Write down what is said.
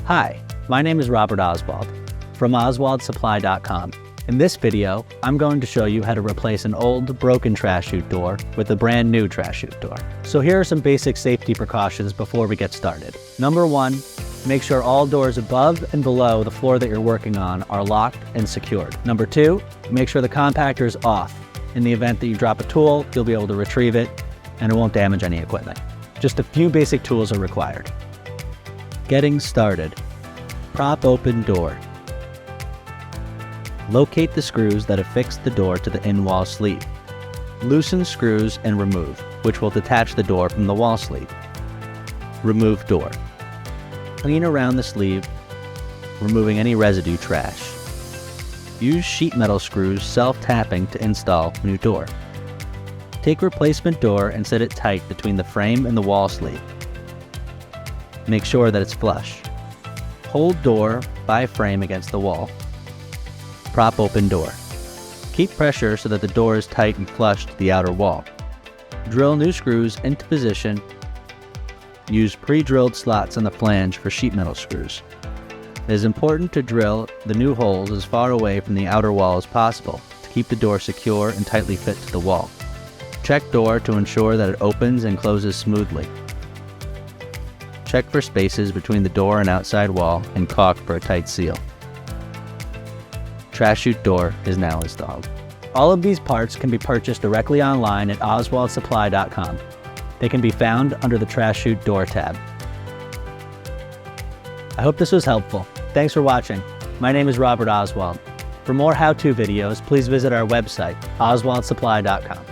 Hi, my name is Robert Oswald from OswaldSupply.com. In this video, I'm going to show you how to replace an old, broken trash chute door with a brand new trash chute door. So here are some basic safety precautions before we get started. Number one, make sure all doors above and below the floor that you're working on are locked and secured. Number two, make sure the compactor is off. In the event that you drop a tool, you'll be able to retrieve it and it won't damage any equipment. Just a few basic tools are required. Getting started. Prop open door. Locate the screws that affix the door to the in-wall sleeve. Loosen screws and remove, which will detach the door from the wall sleeve. Remove door. Clean around the sleeve, removing any residue trash. Use sheet metal screws self-tapping to install new door. Take replacement door and set it tight between the frame and the wall sleeve. Make sure that it's flush. Hold door by frame against the wall. Prop open door. Keep pressure so that the door is tight and flush to the outer wall. Drill new screws into position. Use pre-drilled slots on the flange for sheet metal screws. It is important to drill the new holes as far away from the outer wall as possible to keep the door secure and tightly fit to the wall. Check door to ensure that it opens and closes smoothly. Check for spaces between the door and outside wall and caulk for a tight seal. Trash chute door is now installed. All of these parts can be purchased directly online at OswaldSupply.com. They can be found under the trash chute door tab. I hope this was helpful. Thanks for watching. My name is Robert Oswald. For more how-to videos, please visit our website, OswaldSupply.com.